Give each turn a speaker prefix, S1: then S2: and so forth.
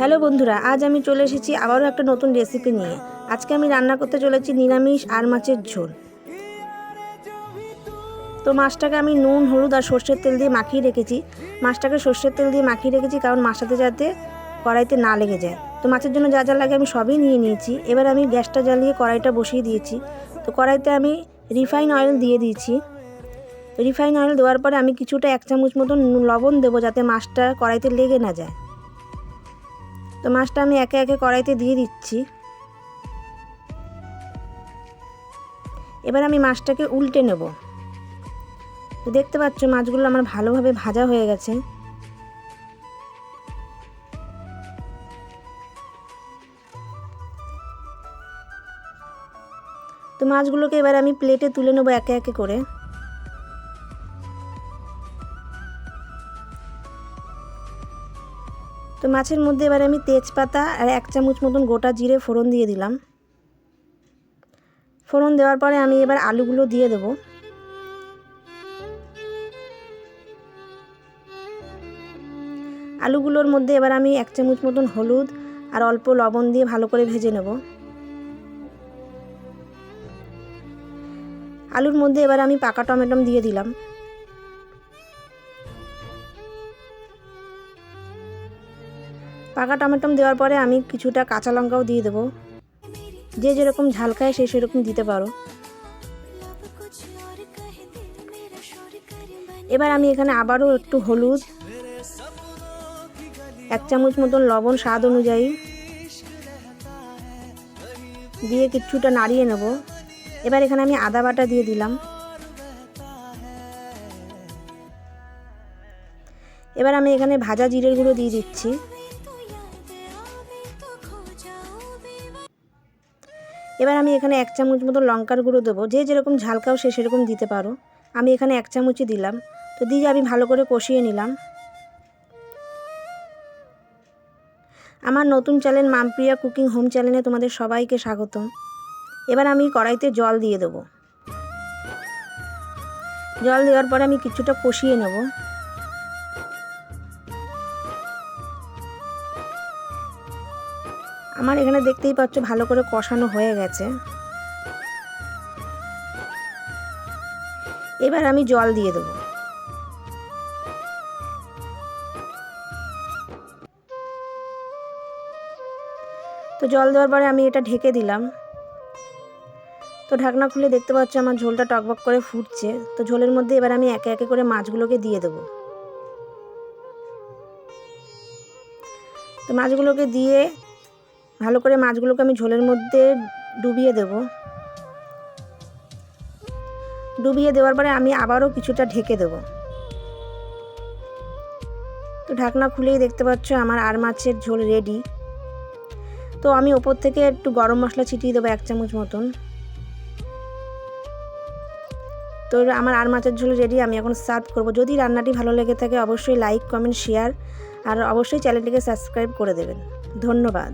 S1: Hello বন্ধুরা, আজ আমি চলে এসেছি আবারও একটা নতুন রেসিপি নিয়ে। আজকে আমি রান্না করতে চলেছি নিরামিষ আর মাছের ঝোল। তো মাছটাকে আমি নুন, হলুদ আর সর্ষের তেল দিয়ে মাখিয়ে রেখেছি। মাছটাকে সর্ষের তেল দিয়ে মাখিয়ে রেখেছি কারণ মাছটাতে যাতে কড়াইতে না লেগে যায়। তো মাছের জন্য যা যা লাগে আমি সবই নিয়ে নিয়েছি। এবার আমি গ্যাসটা জ্বালিয়ে কড়াইটা বসিয়ে দিয়েছি। তো কড়াইতে আমি রিফাইন অয়েল দিয়ে দিয়েছি। রিফাইন অয়েল দেওয়ার পরে আমি কিছুটা 1 চামচ মতন লবণ দেবো যাতে মাছটা কড়াইতে লেগে না যায়। তো মাছটা আমি একে একে কড়াইতে দিয়ে দিচ্ছি। এবার আমি মাছটাকে উল্টে নেব। তো দেখতে পাচ্ছ মাছগুলো আমার ভালোভাবে ভাজা হয়ে গেছে। তো মাছগুলোকে এবার আমি প্লেটে তুলে নেব একে একে করে। তো মাছের মধ্যে এবার আমি তেজপাতা আর 1 চামচ মতন গোটা জিরে ফোড়ন দিয়ে দিলাম। ফোড়ন দেওয়ার পরে আমি এবার আলুগুলো দিয়ে দেব। আলুগুলোর মধ্যে এবার আমি 1 চামচ মতন হলুদ আর অল্প লবণ দিয়ে ভালো করে ভেজে নেব। আলুর মধ্যে এবার আমি পাকা টমেটো দিয়ে দিলাম। পাকা টমেটো দেওয়ার পরে আমি কিছুটা কাঁচা লঙ্কাও দিয়ে দেবো। যে যেরকম ঝাল খায় সে সেরকম দিতে পারো। এবার আমি এখানে আবারও একটু হলুদ, 1 চামচ মতন লবণ স্বাদ অনুযায়ী দিয়ে কিছুটা নাড়িয়ে নেব। এবার এখানে আমি আদা বাটা দিয়ে দিলাম। এবার আমি এখানে ভাজা জিরের গুঁড়ো দিয়ে দিচ্ছি। এবার আমি এখানে 1 চামচ মতো লঙ্কার গুঁড়ো দেবো। যে যেরকম ঝাল খাও সে সেরকম দিতে পারো। আমি এখানে 1 চামচই দিলাম। তো দিয়ে আমি ভালো করে কষিয়ে নিলাম। আমার নতুন চ্যানেল মামপ্রিয়া কুকিং হোম চ্যানেলে তোমাদের সবাইকে স্বাগতম। এবার আমি কড়াইতে জল দিয়ে দেবো। জল দেওয়ার পরে আমি কিছুটা কষিয়ে নেব। আমার এখানে দেখতেই পাচ্ছ ভালো করে কষানো হয়ে গেছে। এবার আমি জল দিয়ে দেবো। তো জল দেওয়ার পরে আমি এটা ঢেকে দিলাম। তো ঢাকনা খুলে দেখতে পাচ্ছ আমার ঝোলটা টকবক করে ফুটছে। তো ঝোলের মধ্যে এবার আমি একে একে করে মাছগুলোকে দিয়ে দেবো। তো মাছগুলোকে দিয়ে ভালো করে মাছগুলোকে আমি ঝোলের মধ্যে ডুবিয়ে দেব। ডুবিয়ে দেওয়ার পরে আমি আবারও কিছুটা ঢেকে দেব। তো ঢাকনা খুলেই দেখতে পাচ্ছ আমার আর মাছের ঝোল রেডি। তো আমি ওপর থেকে একটু গরম মশলা ছিটিয়ে দেবো 1 চামচ মতন। তো আমার আর মাছের ঝোল রেডি। আমি এখন সার্ভ করব। যদি রান্নাটি ভালো লেগে থাকে অবশ্যই লাইক, কমেন্ট, শেয়ার আর অবশ্যই চ্যানেলটিকে সাবস্ক্রাইব করে দেবেন। ধন্যবাদ।